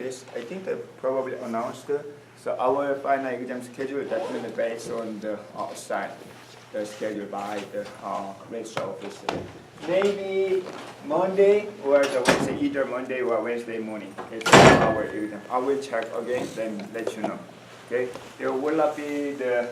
this. I think they probably announced. So our final exam schedule is definitely based on the the schedule by the registrar officer. Maybe Monday or the Wednesday, either Monday or Wednesday morning. It's our exam. I will check again, then let you know. Okay, there will not be the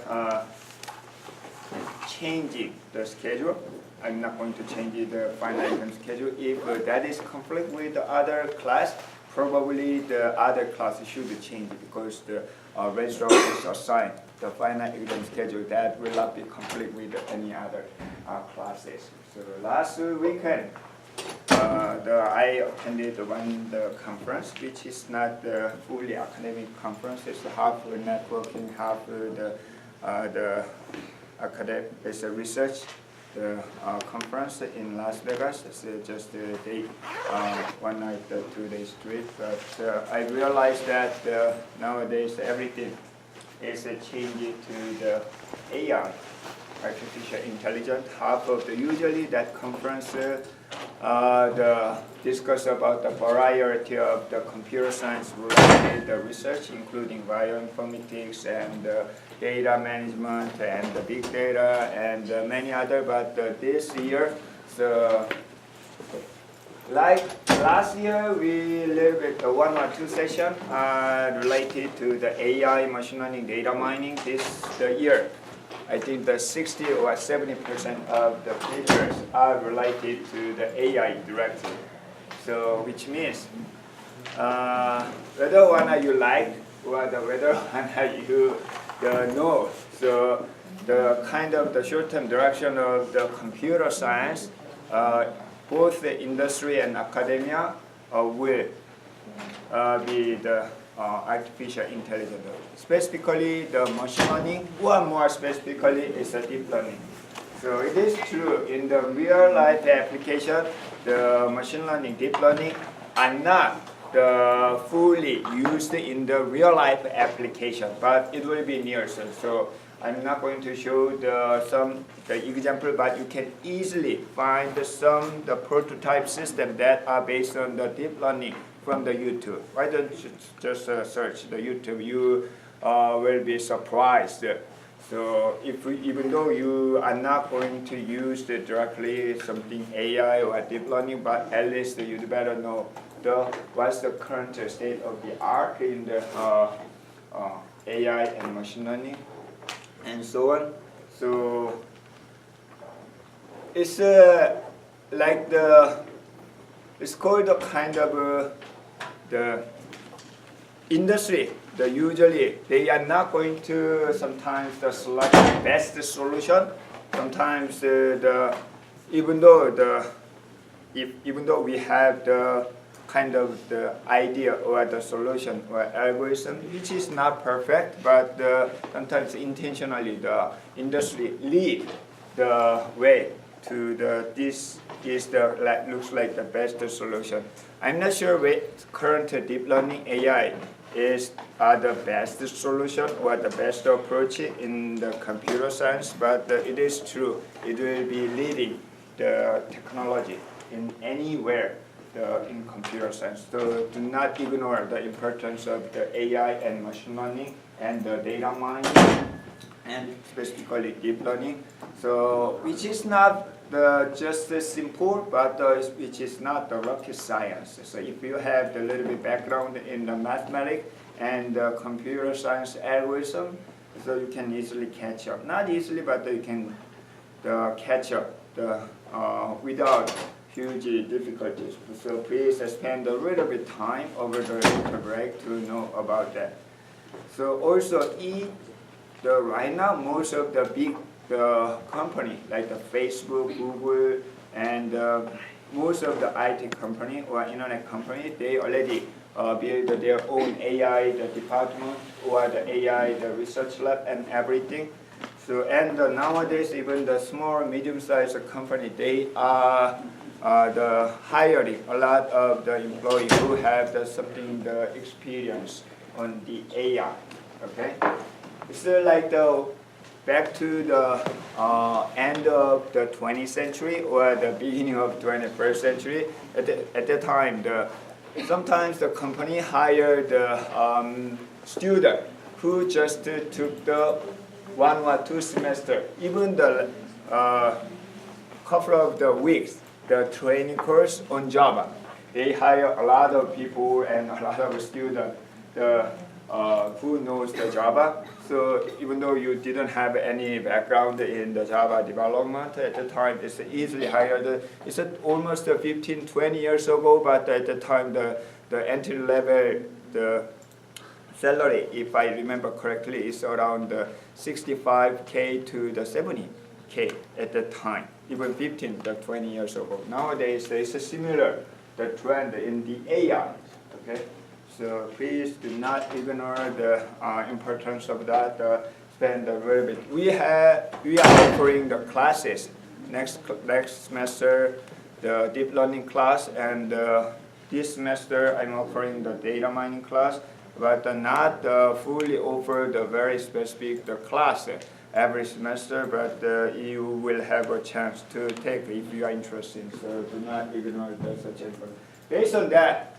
changing the schedule. I'm not going to change the final exam schedule. If that is conflict with the other class, probably the other class should change because the registrar is assigned the final exam schedule that will not be conflict with any other classes. So last weekend, I attended the conference, which is not the fully academic conference. It's half networking, half the academic, it's a research. The conference in Las Vegas is just a day, 1 night, 2 days trip. But I realized that nowadays everything is changing to the AI, artificial intelligence. Half of usually that conference the discuss about the variety of the computer science related research, including bioinformatics and data management and the big data and many other. But this year, so like last year, we little bit 1 or 2 sessions related to the AI, machine learning, data mining. This the year, I think the 60 or 70% of the papers are related to the AI directly. So which means whether one you like or whether one you know. So the kind of the short-term direction of the computer science, both the industry and academia will be the artificial intelligence. Specifically, the machine learning, or more specifically, is a deep learning. So it is true in the real life application, the machine learning, deep learning are not fully used in the real life application, but it will be near soon. So I'm not going to show the example, but you can easily find the prototype system that are based on the deep learning from the YouTube. Why don't you just search the YouTube? You will be surprised. So even though you are not going to use directly something AI or deep learning, but at least you better know what's the current state of the art in the AI and machine learning and so on. So it's like it's called a kind of the industry. Usually they are not going to sometimes select the best solution. Sometimes even though we have the kind of the idea or the solution or algorithm which is not perfect, but sometimes intentionally the industry lead the way to this is looks like the best solution. I'm not sure which current deep learning AI are the best solution or the best approach in the computer science, but it is true. It will be leading the technology in anywhere in computer science. So do not ignore the importance of the AI and machine learning and the data mining and specifically deep learning. So which is not just simple, but which is not the rocket science. So if you have a little bit background in the mathematics and the computer science algorithm, so you can easily catch up. Not easily, but you can catch up without huge difficulties. So please spend a little bit time over the winter break to know about that. So also right now most of the big company like the Facebook, Google, and most of the IT company or internet company, they already build their own AI, the department or the AI, the research lab and everything. So and nowadays even the small, medium-sized company, they are hiring a lot of the employees who have the experience on the AI. Okay, it's like back to the end of the 20th century or the beginning of 21st century. At that time, sometimes the company hire the student who just took the 1 or 2 semester, even the couple of the weeks, the training course on Java. They hire a lot of people and a lot of students who knows the Java. So even though you didn't have any background in the Java development at the time, it's easily hired. It's almost 15, 20 years ago, but at the time the entry level, the salary, if I remember correctly, is around 65K to the 70K at the time, even 15 to 20 years ago. Nowadays, it's a similar the trend in the AI. Okay, so please do not ignore the importance of that. Spend a little bit. We are offering the classes next semester, the deep learning class, and this semester I'm offering the data mining class, but not fully offer the very specific the class every semester, but you will have a chance to take if you are interested. So do not ignore such information. Based on that,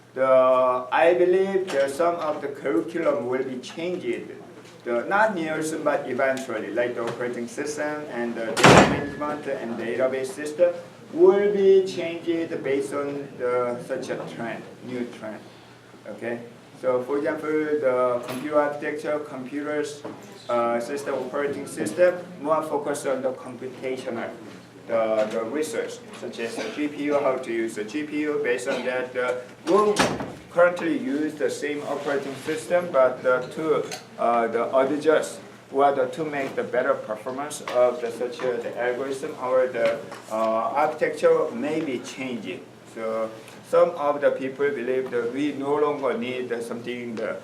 I believe that some of the curriculum will be changed. Not near soon, but eventually, like the operating system and the data management and database system will be changed based on such a trend, new trend. Okay. So, for example, the computer architecture, computers, system operating system, more focused on the computational, the research, such as the GPU, how to use the GPU. Based on that, we'll currently use the same operating system, but to adjust whether to make the better performance of such the algorithm or the architecture may be changing. So some of the people believe that we no longer need something the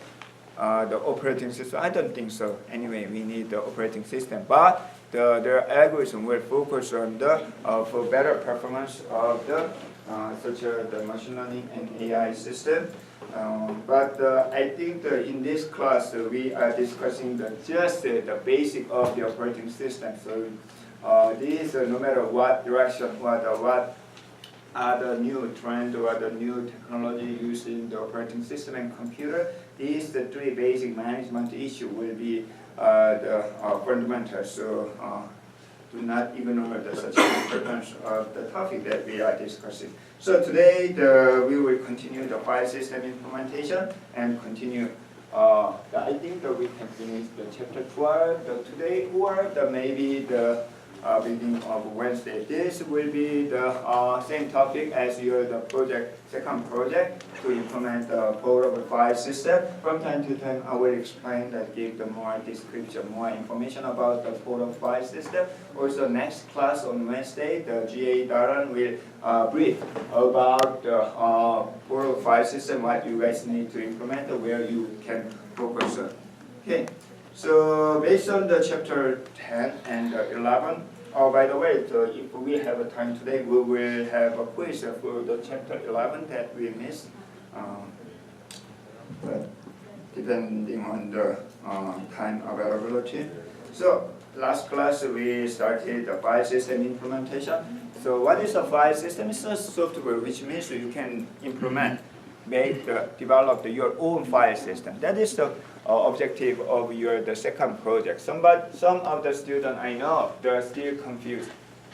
operating system. I don't think so. Anyway, we need the operating system, but the algorithm will focus on the for better performance of the such the machine learning and AI system. But I think in this class we are discussing just the basic of the operating system. So this no matter what direction, what are the new trend or the new technology used in the operating system and computer, these the 3 basic management issue will be the fundamental. So do not ignore such importance of the topic that we are discussing. So today we will continue the file system implementation and continue. I think that we can finish the chapter 12 today, or maybe the beginning of Wednesday. This will be the same topic as your second project to implement the portable file system. From time to time, I will explain that, give the more description, more information about the portable file system. Also, next class on Wednesday, the GA Daran will brief about the portable file system, what you guys need to implement, where you can focus on. Okay. So based on the chapter 10 and 11, by the way, if we have time today, we will have a quiz for the chapter 11 that we missed. But depending on the time availability. So last class we started the file system implementation. So what is a file system? It's a software which means you can implement, develop your own file system. That is the objective of the second project. Some of the students I know, they're still confused.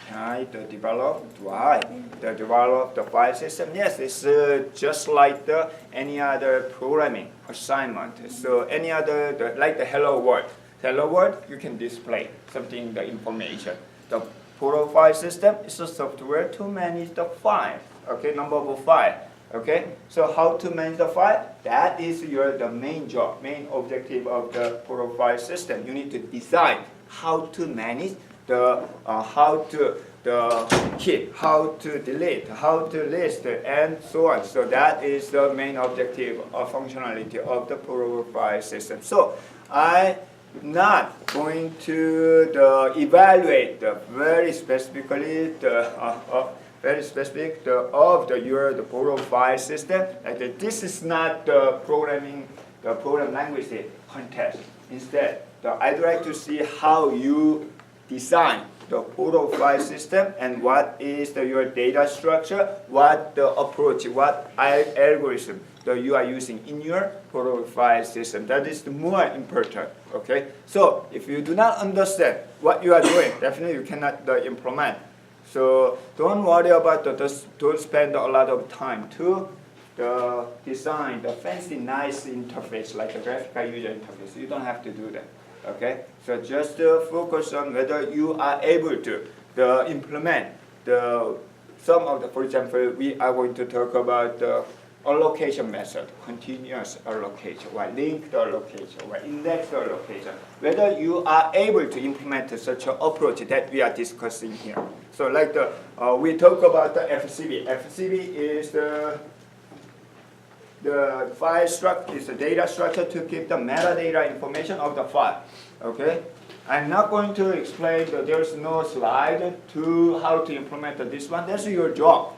Can I develop? Why? Develop the file system? Yes, it's just like any other programming assignment. So any other, like the Hello World. Hello World, you can display something, the information. The portable file system is a software to manage the file. Okay, number of file. Okay, so how to manage the file? That is the main job, main objective of the portable file system. You need to decide how to manage how to keep, how to delete, how to list, and so on. So that is the main objective of functionality of the portable file system. So I'm not going to evaluate very specifically very specific of the portable file system. Like this is not the program language contest. Instead, I'd like to see how you design the portal file system and what is your data structure, what the approach, what algorithm that you are using in your portal file system. That is the more important. Okay. So if you do not understand what you are doing, definitely you cannot implement. So don't worry about don't spend a lot of time to design the fancy, nice interface like a graphical user interface. You don't have to do that. Okay, so just focus on whether you are able to implement some of the. For example, we are going to talk about the allocation method, continuous allocation, or linked allocation, or index allocation. Whether you are able to implement such an approach that we are discussing here. So, like we talk about the FCB. FCB is the file structure, is the data structure to keep the metadata information of the file. Okay, I'm not going to explain that there's no slide to how to implement this one. That's your job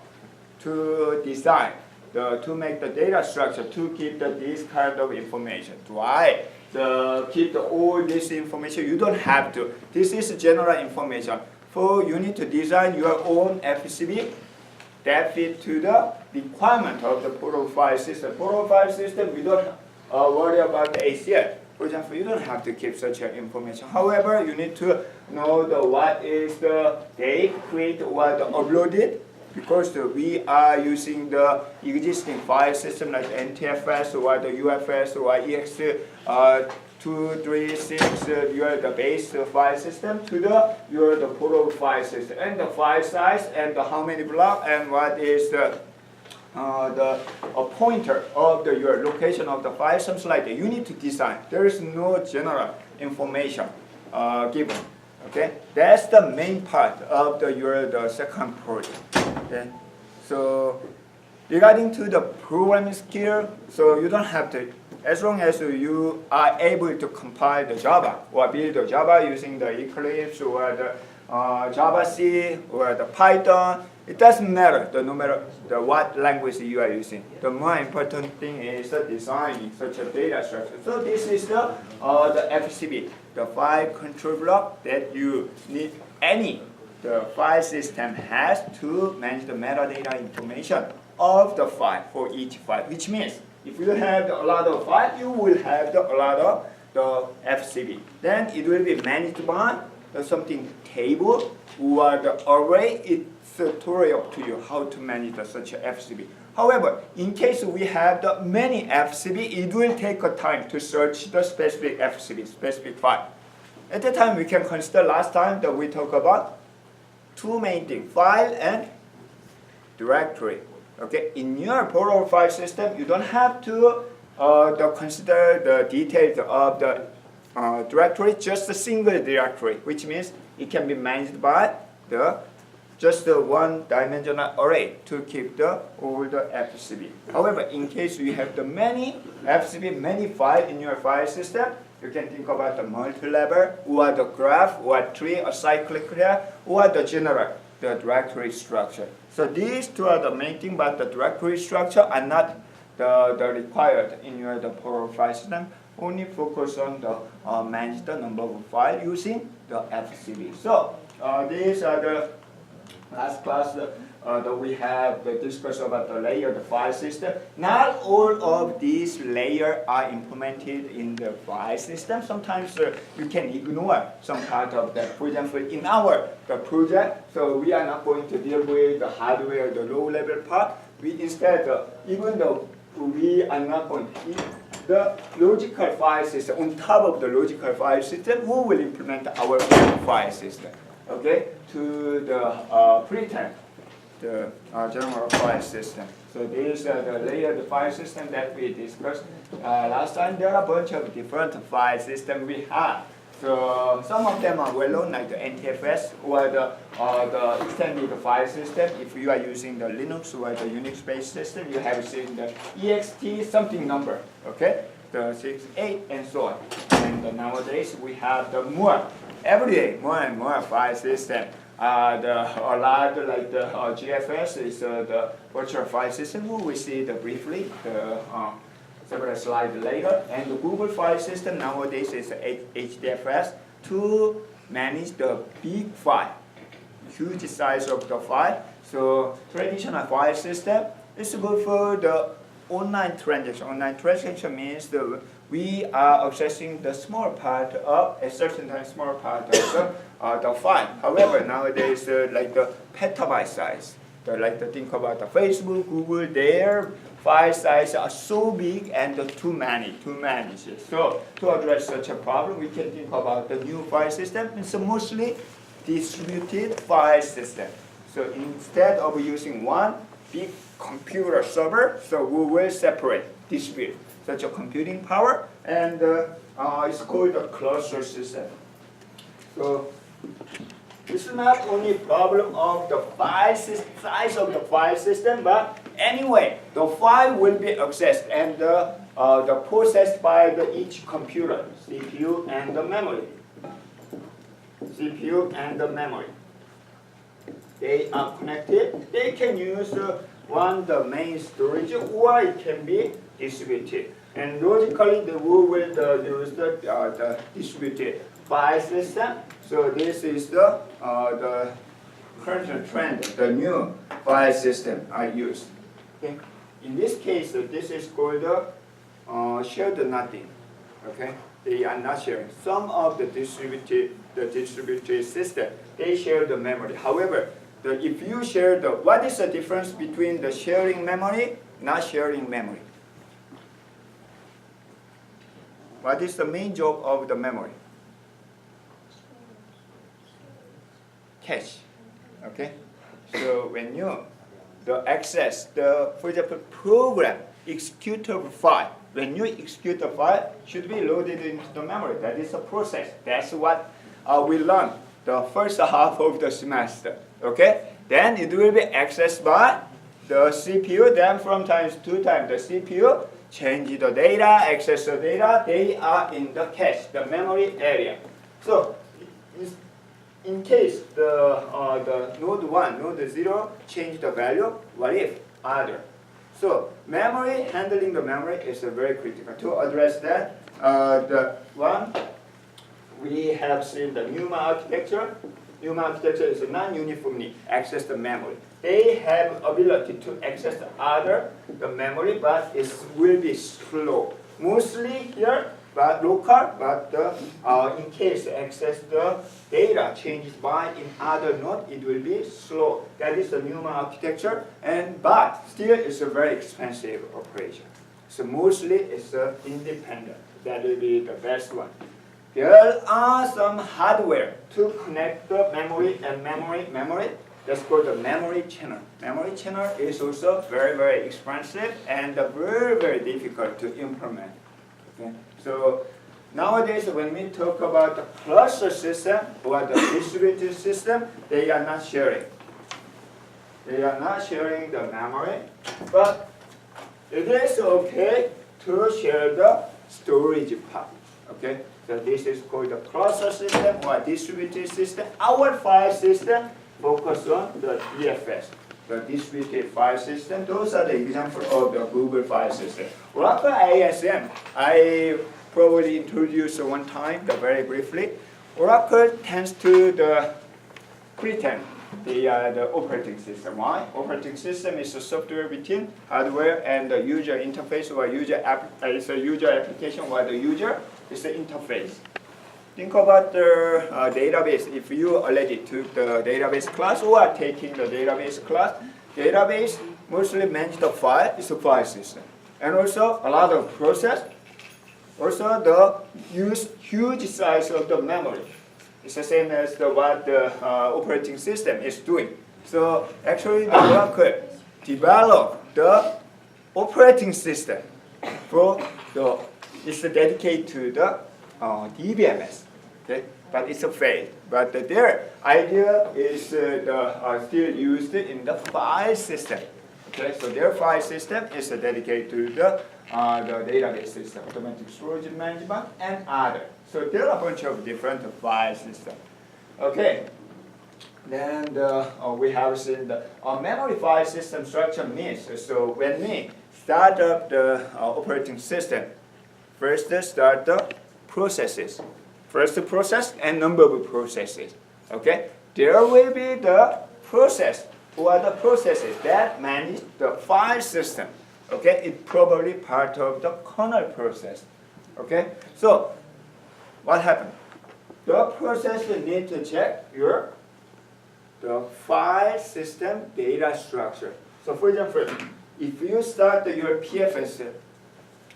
to design, to make the data structure to keep this kind of information. Why? Keep all this information. You don't have to. This is general information. So you need to design your own FCB that fit to the requirement of the portal file system. Portal file system, we don't worry about the ACL. For example, you don't have to keep such information. However, you need to know what is the date created or the uploaded, because we are using the existing file system like NTFS or the UFS or ext236, the base file system to the portal file system, and the file size and how many blocks and what is the pointer of your location of the file, something like that. You need to design. There is no general information given. Okay, that's the main part of the second project. Okay, so regarding to the programming skill, so you don't have to, as long as you are able to compile the Java or build the Java using the Eclipse or the Java C or the Python. It doesn't matter no matter what language you are using. The more important thing is designing such a data structure. So this is the FCB, the file control block that you need the file system has to manage the metadata information of the file for each file. Which means if you have a lot of files, you will have a lot of the FCB. Then it will be managed by something table or the array. It's totally up to you how to manage such a FCB. However, in case we have the many FCB, it will take a time to search the specific FCB, specific file. At the time, we can consider last time that we talked about two main things, file and directory. Okay, in your portal file system, you don't have to consider the details of the directory, just a single directory, which means it can be managed by just the one-dimensional array to keep all the FCB. However, in case you have the many FCB, many files in your file system, you can think about the multi-level or the graph or tree or cyclic graph or the general, the directory structure. So these two are the main thing, but the directory structure are not the required in your portal file system. Only focus on the manage the number of files using the FCB. So these are the last class that we have discussed about the layered file system. Not all of these layers are implemented in the file system. Sometimes you can ignore some part of that. For example, in the project, so we are not going to deal with the hardware, the low-level part. We instead, even though we are not going to the logical file system, on top of the logical file system, who will implement our own file system, okay, to the pretend, the general file system. So these are the layered file system that we discussed last time. There are a bunch of different file systems we have. So some of them are well known, like the NTFS or the extended file system. If you are using the Linux or the Unix-based system, you have seen the ext something number, okay, the 6, 8, and so on. And nowadays we have the every day more and more file system. A lot like the GFS is the virtual file system. We will see briefly several slides later. And the Google file system nowadays is HDFS to manage the big file, huge size of the file. So traditional file system is good for the online transaction. Online transaction means we are accessing the small part of a certain time small part of the file. However, nowadays like the petabyte size, think about the Facebook, Google, their file size are so big and too many. So to address such a problem, we can think about the new file system. It's a mostly distributed file system. So instead of using one big computer server, so we will distribute such a computing power, and it's called a cluster system. So this is not only a problem of the size of the file system, but anyway, the file will be accessed and the processed by each computer, CPU and the memory. CPU and the memory. They are connected. They can use the main storage, or it can be distributed. And logically, we will use the distributed file system. So this is the current trend, the new file system I use. Okay. In this case, this is called shared nothing. Okay. They are not sharing. Some of the distributed system, they share the memory. However, if you share what is the difference between the sharing memory, not sharing memory? What is the main job of the memory? Cache. Okay. So when you access for example, program executable file. When you execute a file, should be loaded into the memory. That is a process. That's what we learned the first half of the semester. Okay? Then it will be accessed by the CPU. Then from time to time, the CPU change the data, access the data. They are in the cache, the memory area. So in case the node 1, node 0 change the value, what if other? So memory, handling the memory is very critical. To address that, we have seen the NUMA architecture. NUMA architecture is a non-uniformly access the memory. They have ability to access the memory, but it will be slow. Mostly here, but local, but in case access the data changed by in other node, it will be slow. That is the NUMA architecture, but still it's a very expensive operation. So mostly it's independent. That will be the best one. There are some hardware to connect the memory and memory. That's called the memory channel. Memory channel is also very, very expensive and very, very difficult to implement. Okay? So nowadays, when we talk about the cluster system or the distributed system, they are not sharing. They are not sharing the memory, but it is okay to share the storage part. Okay, so this is called the cluster system or distributed system. Our file system focus on the DFS, the distributed file system. Those are the examples of the Google file system. Oracle ASM, I probably introduced one time, very briefly. Oracle tends to pretend they are the operating system. Why? Operating system is a software between hardware and the user interface, or it's a user application, or the user is the interface. Think about the database. If you already took the database class or are taking the database class, database mostly manage the file, it's a file system. And also a lot of process, also the huge size of the memory. It's the same as what the operating system is doing. So actually the Oracle developed the operating system it's dedicated to the DBMS. Okay? But it's a fail. But their idea is still used in the file system. Okay? So their file system is dedicated to the database system, automatic storage management, and other. So there are a bunch of different file systems. Okay. Then we have seen the memory file system structure means. So when we start up the operating system, first start the processes. first process and number of processes. Okay, there will be the process or the processes that manage the file system. Okay, it's probably part of the kernel process. Okay, so what happened? The process need to check the file system data structure. So for example, if you start your PFS,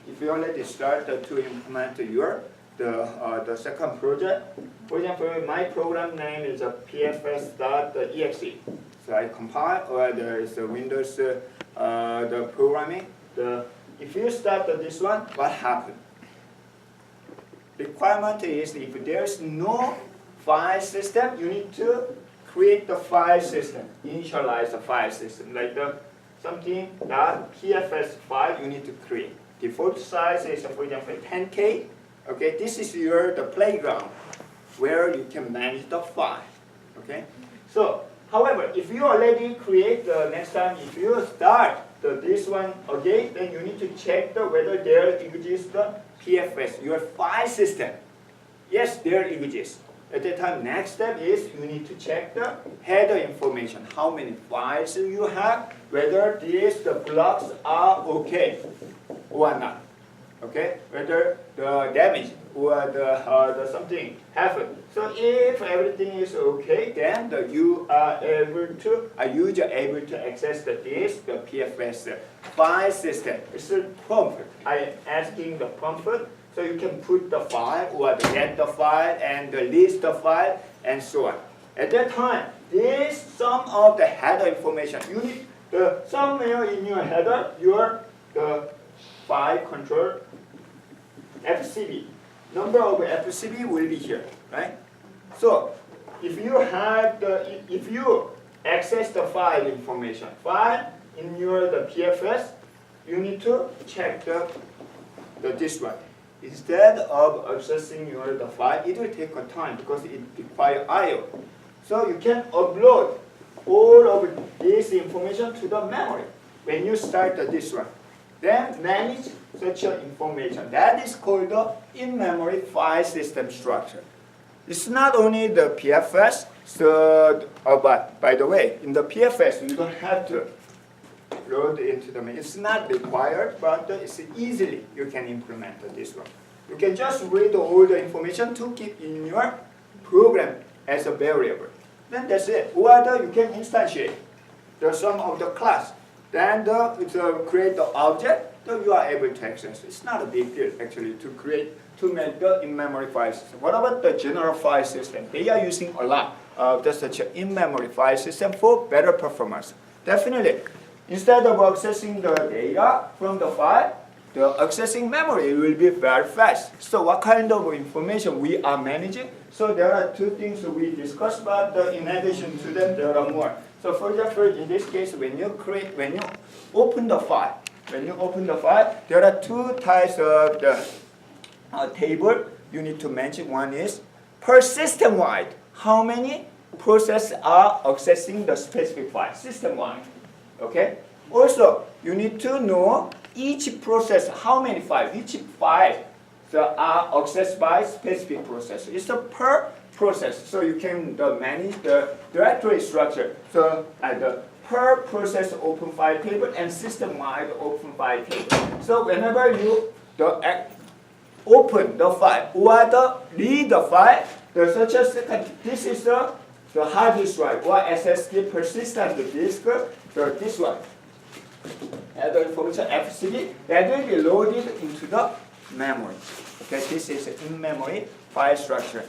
if you already start to implement the second project, for example, my program name is pfs.exe. So I compile, or there is a Windows the programming. If you start this one, what happened? Requirement is if there is no file system, you need to create the file system, initialize the file system, like the something .pfs file you need to create. Default size is, for example, 10K. Okay, this is the playground where you can manage the file. Okay, so however, if you already create the next time, if you start this one again, then you need to check whether there exists the PFS, your file system. Yes, there exists. At that time, next step is you need to check the header information. How many files you have, whether the blocks are okay or not. Okay, whether the damage or the something happened. So if everything is okay, then you are able to, a user able to access the PFS file system. It's a prompt. I am asking the prompt, so you can put the file or get the file and list the file and so on. At that time, some of the header information. You need somewhere in your header, the file control FCB. Number of FCB will be here, right? So if you access the file information, in the PFS, you need to check this one. Instead of accessing the file, it will take a time because it requires I/O. So you can upload all of this information to the memory when you start this one. Then manage such information. That is called the in-memory file system structure. It's not only the PFS, but by the way, in the PFS, you don't have to load into the main. It's not required, but it's easily you can implement this one. You can just read all the information to keep in your program as a variable. Then that's it. Or you can instantiate the sum of the class. Then create the object, so you are able to access. It's not a big deal actually to make the in-memory file system. What about the general file system? They are using a lot of such an in-memory file system for better performance. Definitely, instead of accessing the data from the file, the accessing memory will be very fast. So what kind of information we are managing? So there are two things we discussed, but in addition to them, there are more. So for example, in this case, when you open the file, there are two types of the table you need to mention. One is per system-wide, how many processes are accessing the specific file, system-wide. Okay. Also, you need to know each process, how many files, each file are accessed by specific process. It's a per process, so you can manage the directory structure. So the per process open file table and system-wide open file table. So whenever you open the file or read the file, this is the hard disk drive or SSD persistent disk. So this one, the information FCD, that will be loaded into the memory. Okay, this is in-memory file structure.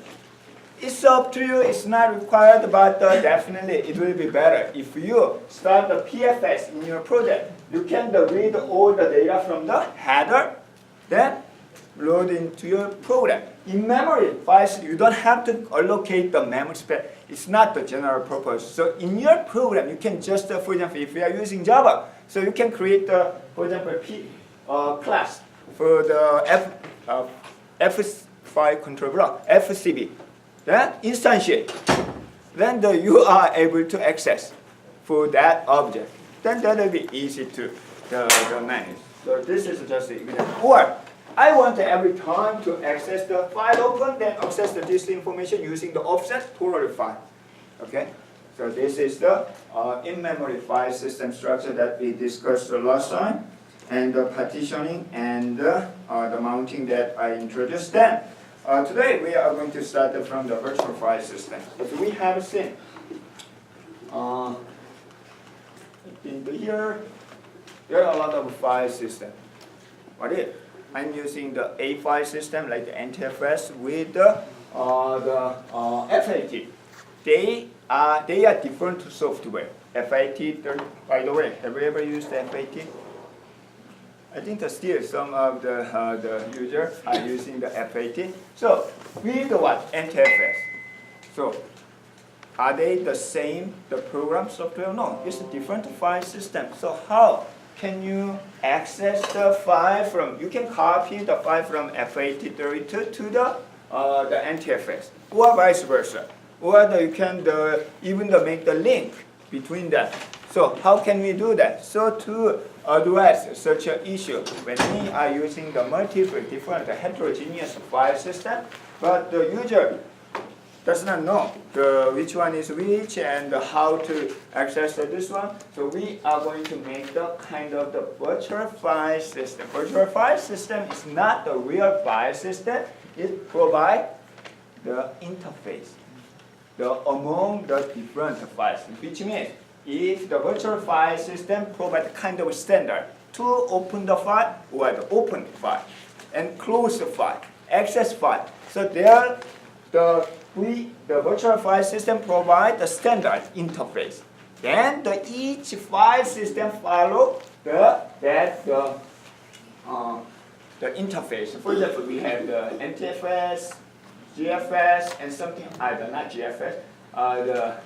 It's up to you. It's not required, but definitely it will be better if you start the PFS in your project. You can read all the data from the header, then load into your program. In memory files, you don't have to allocate the memory space. It's not the general purpose. So in your program, you can just, for example, if you are using Java, so you can create, for example, class for the F file control block, FCB. Then instantiate. Then you are able to access for that object. Then that will be easy to manage. So this is just an example. Or I want every time to access the file open, then access this information using the offset totally fine. Okay, so this is the in-memory file system structure that we discussed the last time, and the partitioning and the mounting that I introduced then. Today we are going to start from the virtual file system. As we have seen, in here there are a lot of file systems. What is? I'm using the A file system like the NTFS with the FAT. They are different software. FAT, by the way, have you ever used FAT? I think that still some of the users are using the FAT. So with what? NTFS. So are they the same, the program software? No, it's a different file system. So how can you access the file from, you can copy the file from FAT32 to the NTFS, or vice versa. Or you can even make the link between them. So how can we do that? So to address such an issue, when we are using the multiple different heterogeneous file system, but the user does not know which one is which and how to access this one. So we are going to make the kind of the virtual file system. Virtual file system is not the real file system. It provides the interface among the different files, which means if the virtual file system provides kind of standard to open the file or the open file and close the file, access file. So there the virtual file system provides the standard interface. Then each file system follow the interface. For example, we have the NTFS, GFS, and something other, not GFS, the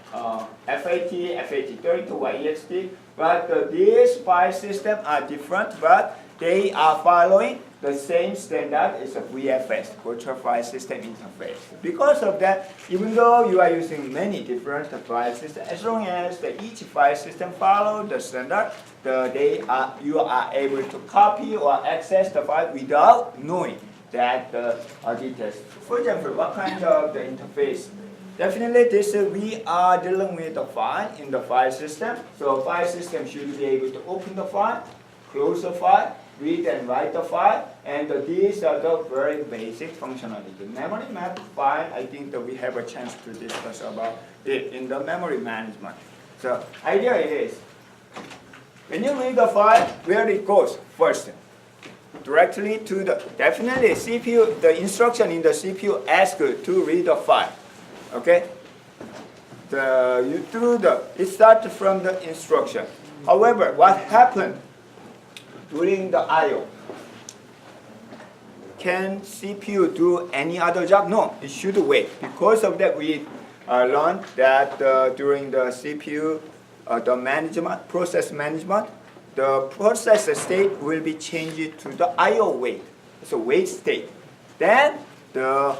FAT, FAT32, YEXT. But these file systems are different, but they are following the same standard as a VFS, Virtual File System Interface. Because of that, even though you are using many different file systems, as long as each file system follows the standard, you are able to copy or access the file without knowing that details. For example, what kind of the interface? Definitely this we are dealing with the file in the file system. So file system should be able to open the file, close the file, read and write the file, and these are the very basic functionality. Memory map file, I think that we have a chance to discuss about it in the memory management. So idea is, when you read the file, where it goes first? Directly to definitely CPU, the instruction in the CPU asks you to read the file. Okay? It starts from the instruction. However, what happened during the I/O? Can CPU do any other job? No, it should wait. Because of that, we learned that during the CPU, the process management, the process state will be changed to the I/O wait. It's a wait state. Then the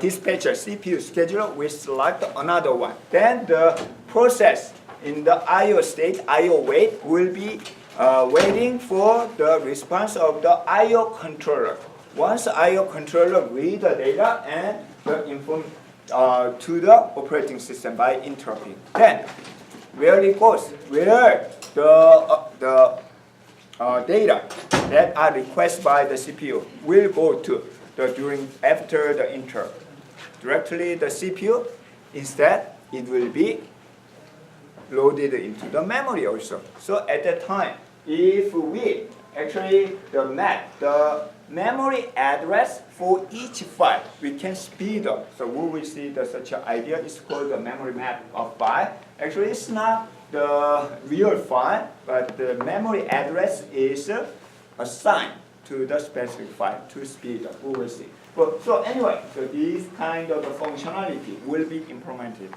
dispatcher CPU scheduler will select another one. Then the process in the I/O state, I/O wait, will be waiting for the response of the I/O controller. Once the I/O controller reads the data and the inform to the operating system by interrupting, then where it goes, where the data that are requested by the CPU will go to after the interrupt. Directly the CPU, instead it will be loaded into the memory also. So at that time, if we actually the memory address for each file, we can speed up. So we will see such an idea is called the memory map of file. Actually, it's not the real file, but the memory address is assigned to the specific file to speed up. We will see. So anyway, so this kind of functionality will be implemented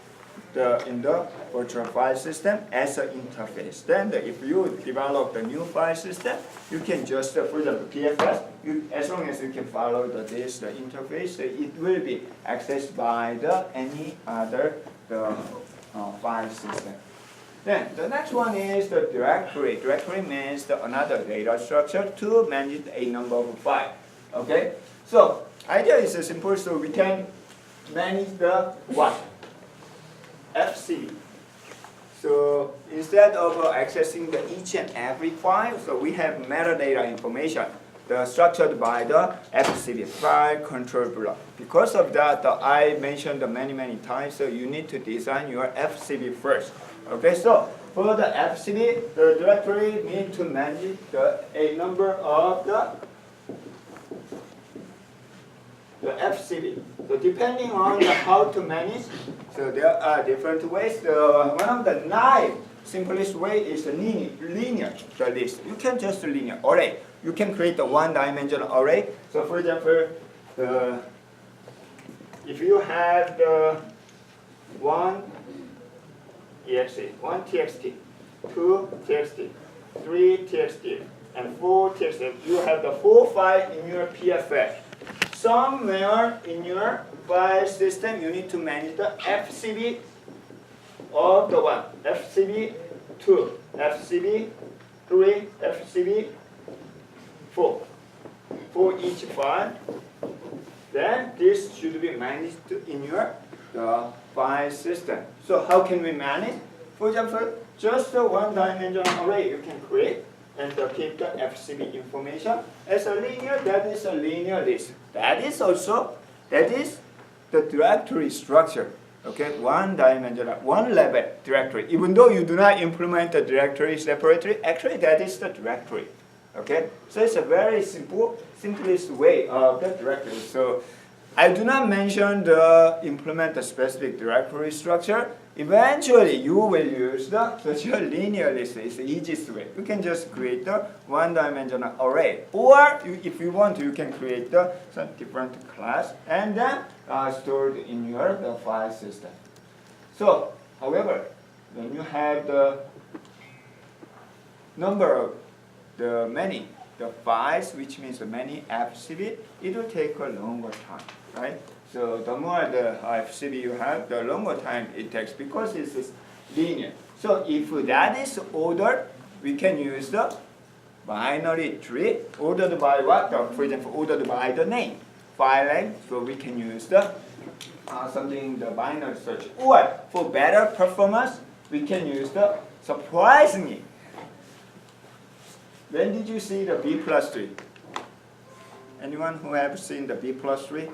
in the virtual file system as an interface. Then if you develop the new file system, you can just, for example, PFS, as long as you can follow the interface, it will be accessed by any other file system. Then the next one is the directory. Directory means another data structure to manage a number of files. Okay, so idea is simple. So we can manage the what? FCB. So instead of accessing the each and every file, so we have metadata information structured by the FCB, file control block. Because of that, I mentioned many times, so you need to design your FCB first. Okay, so for the FCB, the directory need to manage a number of the FCB. So depending on how to manage, so there are different ways. One of the simplest way is linear the list. You can just linear array. You can create a one-dimensional array. So for example, if you have the one exe, one txt, two txt, three txt, and four txt, you have the 4 files in your PFA. Somewhere in your file system, you need to manage the FCB of the one, FCB 2, FCB 3, FCB 4 for each file. Then this should be managed in your file system. So how can we manage? For example, just a one-dimensional array you can create and keep the FCB information as a linear. That is a linear list. That is the directory structure. Okay, one-dimensional, one-level directory. Even though you do not implement the directory separately, actually that is the directory. Okay, so it's a very simplest way of the directory. So I do not mention implement the specific directory structure. Eventually, you will use such a linear list. It's the easiest way. You can just create the one-dimensional array, or if you want to, you can create some different class and then store it in your file system. So, however, when you have the number of the files, which means the many FCB, it will take a longer time, right? So the more the FCB you have, the longer time it takes because it's linear. So if that is ordered, we can use the binary tree ordered by what? For example, ordered by the name, file name. So we can use the binary search. Or for better performance, we can use the surprisingly. When did you see the B+3? Anyone who have seen the B+3?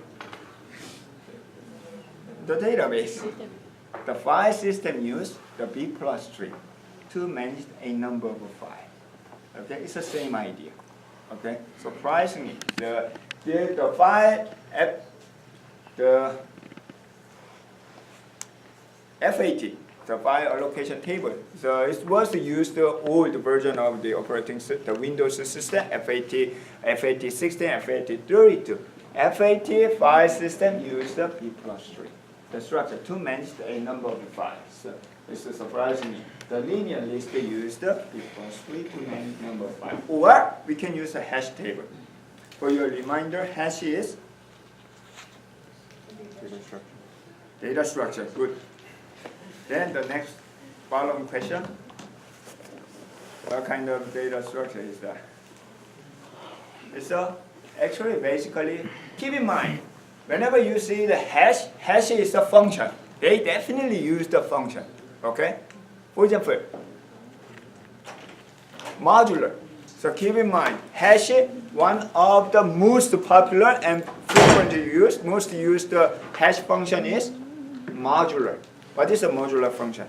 The database. The file system used the B+3 to manage a number of files. Okay, it's the same idea. Okay, surprisingly, the file the FAT, the file allocation table. So it was used the old version of the operating system, the Windows system, FAT16, FAT32. FAT file system used the B+3, the structure to manage a number of files. So this is surprisingly. The linear list used the B+3 to manage number of files. Or we can use a hash table. For your reminder, hash is data structure. Good. Then the next following question, what kind of data structure is that? So actually basically keep in mind, whenever you see the hash is a function. They definitely use the function. Okay? For example, modular. So keep in mind, hash, one of the most popular and frequently used, most used hash function is modular. What is a modular function?